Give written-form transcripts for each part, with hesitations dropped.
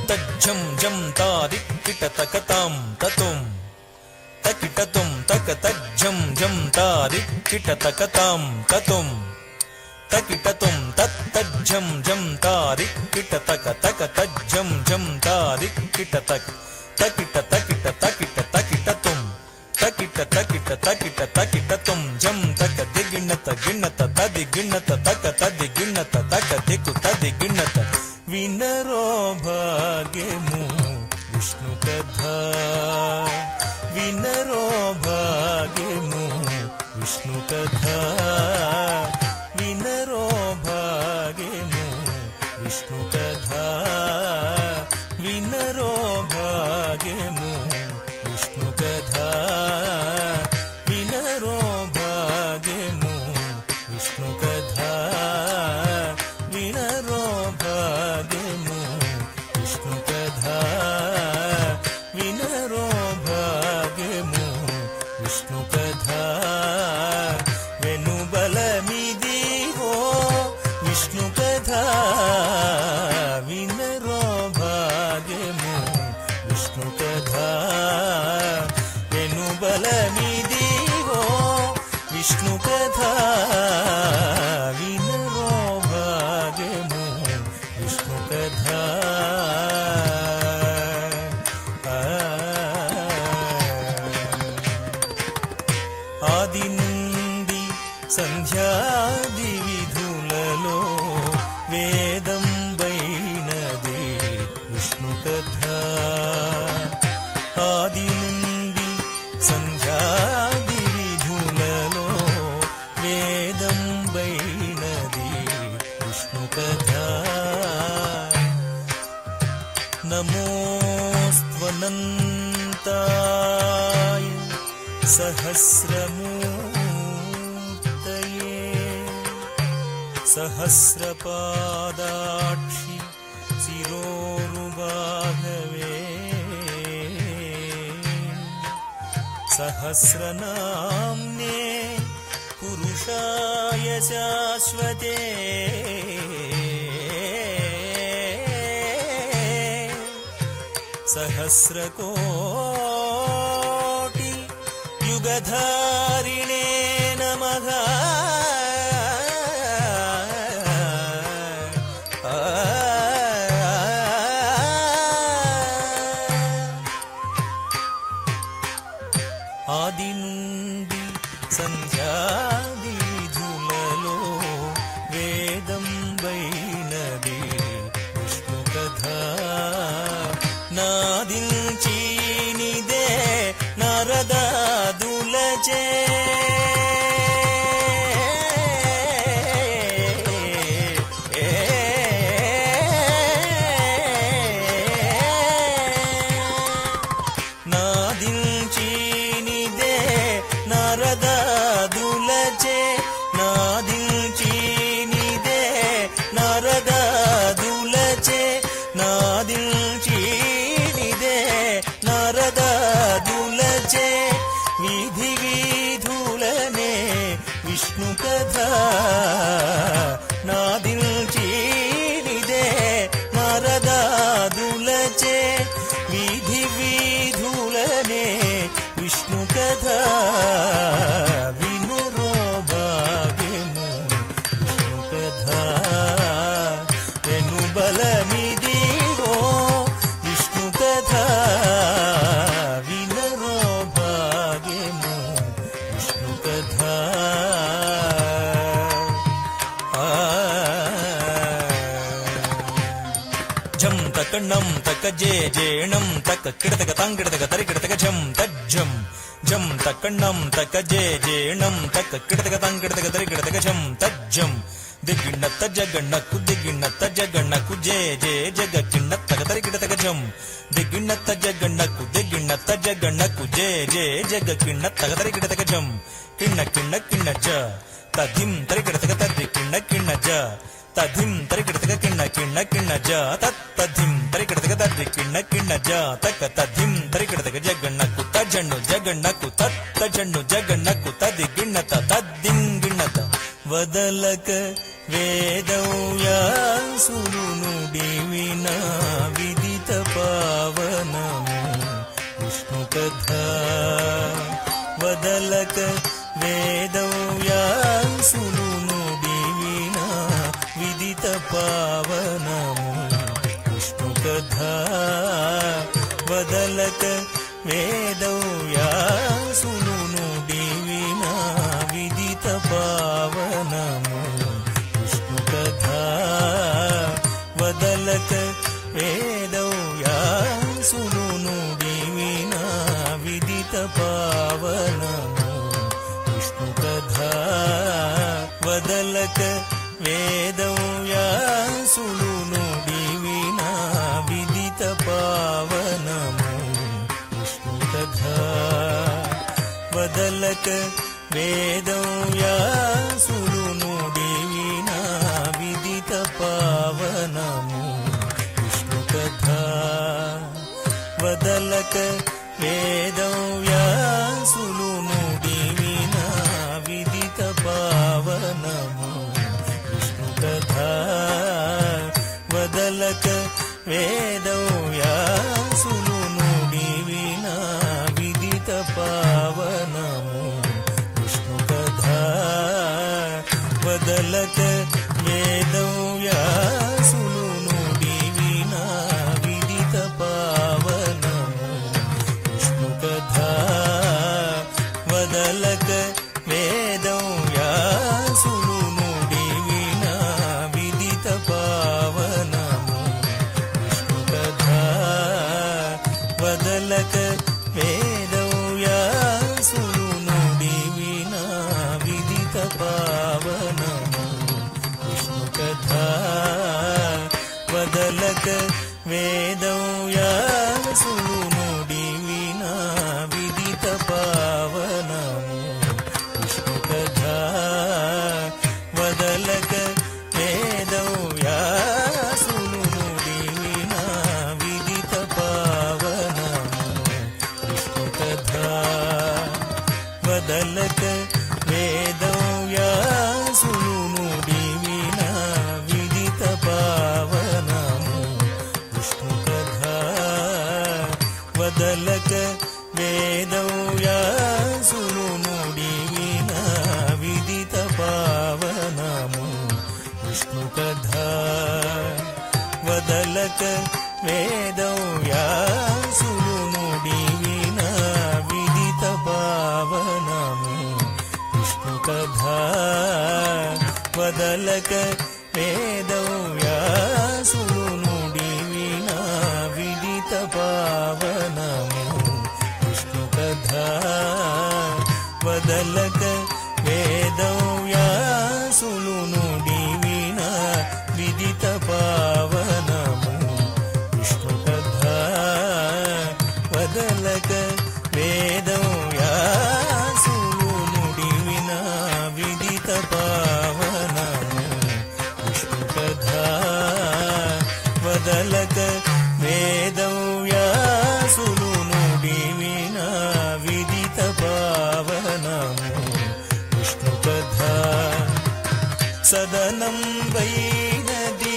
తజ్జం జం తాది కిట తకతాం తతుం తకిటతుం తక తజ్జం జం తాది కిట తకతాం తతుం తకిటతుం తజ్జం జం తాది కిట తక తక తజ్జం జం తాది కిట తక తకిట తకిట తకిట తకిటతుం తకిట తకిట తకిట తకిటతుం జం తక దిగిణత గిణత తది గిణత తక తది గిణత తక దికు తది గిణత వినరో భాగ్యము విష్ణు కథ వినరో భాగ్యము విష్ణు కథ వినరో భాగ్యము విష్ణు కథ వినరో భాగ్యము విష్ణు కథ వినరో భాగ్యము విష్ణు కథ వినరో భాగ్యము విష్ణు కథ వినరో భాగ్యము విష్ణు కథ వెనుబలమిదిగో విష్ణు కథ వినరో భాగ్యము విష్ణు కథ వెనుబలమిదిగో విష్ణు కథ వినరో భాగ్యము విష్ణు కథ ఆది నుండి సంధ్యాది విధులలో వేదం వైనది విష్ణు కథ ఆది నుండి సంధ్యాది విధులలో వేదం వైనది విష్ణు కథ నమోస్త్వనంతాయ సహస్రమూర్తయే సహస్రపాదాక్షి శిరోరుబాహవే సహస్రనామ్నే పురుషాయ శాశ్వతే సహస్రకోటి యుగధారిణే నమః ఆది నుండి సంధ్యాది విధులలో వేదం వైనది విష్ణు కథ నాదిల్చీనిదే నరదాదులచే నాదిల్చీనిదే నరదాదులచే నాదిల్చీనిదే నరదాదులచే నాదిల్చీనిదే నరదాదులచే విధి విధులనే విష్ణు కథ నాదిల్చీనిదే నరదాదులచే విధి విధులనే విష్ణు కథ వినురో భాగ్యము విష్ణు కథ వెనుబలమిదిగో విష్ణు కథ వినరో భాగ్యము విష్ణు కథ జం తక నం తక జే జేణం తక కిడతక తాంగిడతక తరి కిడతక జం తజ్జం జం తక నం తక జే జేణం తక కిడతక తాంగిడతక తరి కిడతక జం తజ్జం దిగిణత జగణకు దిగిణత జగణకు జే జే జగ కిణతక తరి కిడతక జం దిగిణత జగణకు దిగిణత జగణకు జే జే జగ కిణతక తరి కిడతక జం కిణ కిణ కిణ జ తదిం తరి కిడతక తరి కిణ కిణ జ తదిం తరి కిడతక కిణ కిణ కిణ జ తదిం తరి కిడతక తరి కిణ కిణ జ తక తదిం తరి కిడతక జగణకు తజను జగణకు తజను జగణకు తది గిణత తద్దిం గిణత వదలక వేదౌయాసులు నుడి వినా విదిత వేదవ్యాసులు నుడివిన విదిత పావనము విష్ణు కథ వదలక వేదవ్యాసులు నుడివిన విదిత పావనము విష్ణు కథ వదలక వేదవ్యాసులు నుడివిన విదిత పావనము విష్ణు కథ వదలక వేదవ్యాసులు నుడివిన విదిత పావనము విష్ణు కథ వదలక వేదవ్యాసులు నుడివిన విదిత పావనము విష్ణు కథ వదలక వేదవ్యాసులు నుడివిన విదిత పావనము విష్ణు కథ వదలక వేదవ్యాసులు నుడివిన విదిత పావనము విష్ణు కథ వదలక వేదవ్యాసులు నుడివిన విదిత పావనము విష్ణు కథ వదలక వేదవ్యాసులు నుడివిన విదిత పావనము విష్ణు కథ వదలక వేదవ్యాసులు నుడివిన విదిత పావనము విష్ణు కథ వదలక వేదవ్యాసులు నుడివిన విదిత పావనము విష్ణు కథ వదలక వేదవ్యాసులు నుడివిన విదిత పావనము విష్ణు కథ వదలక వేదవ్యాసులు నుడివిన విదిత పావనము విష్ణు కథ వదలక వేదవ్యాసులు నుడివిన విదిత పావనము విష్ణు కథ వదలక వేదవ్యాసులు నుడివిన విదిత పావనము విష్ణు కథ వదలక వేదవ్యాసులు నుడివిన విదిత పావనము విష్ణు కథ వదలక వేదవ్యాసులు నుడివిన విదిత పావనము విష్ణు కథ సదనం వైనది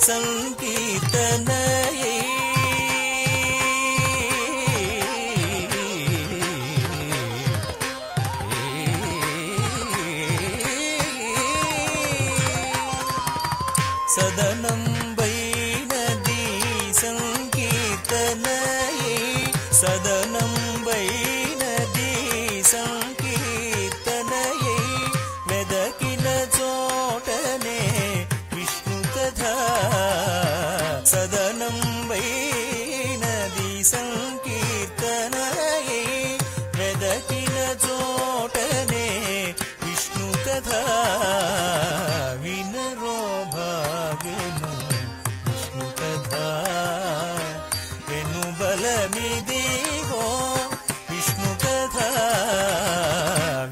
సంకీర్తనయే సదనం వైనది సంకీర్తనయే సదనం వైనది సంకీర్తనయే వెదకిన చోటనే విష్ణు కథ సదనం వైనది సంకీర్తనయే వెదకిన చోటనే విష్ణు కథ వినరో భాగ్యము విష్ణు కథ వెనుబలమిదిగో విష్ణు కథ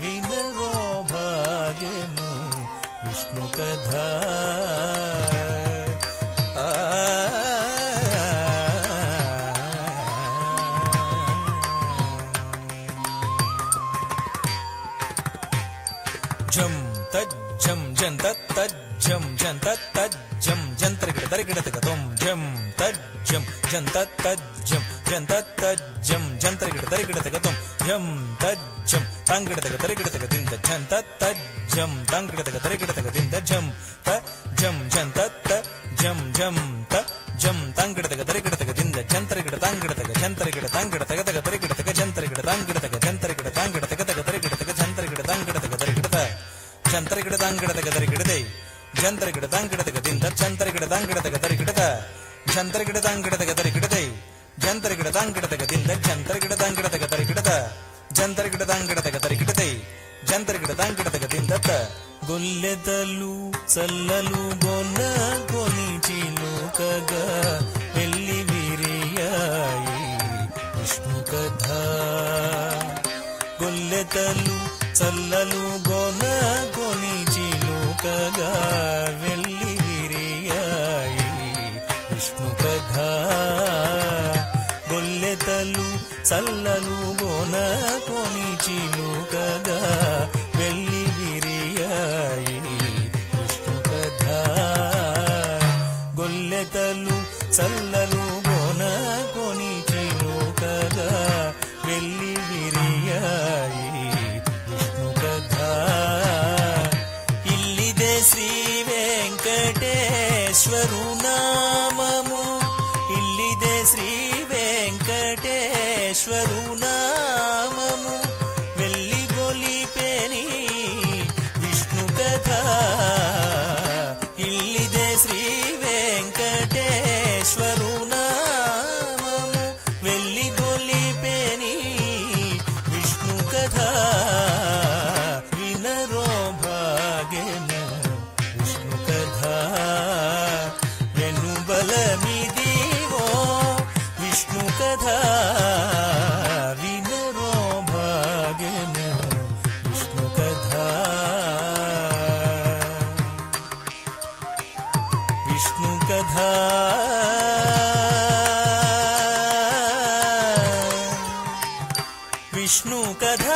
వినరో భాగ్యము విష్ణు కథ జం తజ్జం జం తజ్జం జం తజ్జం జంత్రగిడ దరిగిడతగ తం జం తజ్జం జం తజ్జం జం తజ్జం జంత్రగిడ దరిగిడతగ తం జం తజ్జం తంగిడతగ దరిగిడతగ దింద జం తజ్జం తంగిడతగ దరిగిడతగ దింద జం తజ్జం జం తజ్జం జం తజ్జం తంగిడతగ దరిగిడతగ దింద జంత్రగిడ తంగిడతగ జంత్రగిడ తంగిడతగ తగ దరిగిడతగ జంత్రగిడ తంగిడతగ జంత్రగిడ తంగిడతగ తగ దరిగిడతగ జంత్రగిడ తంగిడతగ దరిగిడత జంత్రగిడ తంగిడతగ దరిగిడదే జంత్రగిడ తంగిడతగ దింద జంత్రగిడ తంగిడతగ దరిగిడత ಜಂತರ ಗಿಡದಂಗಿಡದಗ ತರಿ ಗಿಡದೈ ಜಂತರ ಗಿಡದಂಗಿಡದಗ ದಿಂದ ಜಂತರ ಗಿಡದಂಗಿಡದಗ ತರಿ ಗಿಡದ ಜಂತರ ಗಿಡದಂಗಿಡದಗ ತರಿ ಗಿಡದೈ ಜಂತರ ಗಿಡದಂಗಿಡದಗ ದಿಂದತ್ತ గొల్లెదలు చల్లలు గొన గొనిచిలు కగ వెళ్ళి విరియాయి విష్ణు కథ గొల్లెదలు చల్లలు గొన గొనిచిలు కగ వెళ్ళి విరియాయి విష్ణు కథ గొల్లెదలు చల్లలు గొన గొనిచిలు కగ వెళ్ళి విష్ణు కథ గొల్లెతలు చల్లలు గోన కొనిచిలు కదా వెళ్ళి విరియాయి విష్ణు కథ ఇల్లిదే శ్రీ వెంకటేశ్వరు నామము ఇల్లిదే శ్రీ వెంకటేశ్వరు నామము వెళ్ళి గొలిపెని ఇల్లిదే శ్రీ వెంకటేశ్వరు నామము వెళ్ళి గొలిపెని విష్ణు కథ వినరో భాగ్యము విష్ణు కథ వెనుబలమిదివో విష్ణు కథ వినరో భాగ్యము విష్ణు కథ విష్ణు కథ విష్ణు కథ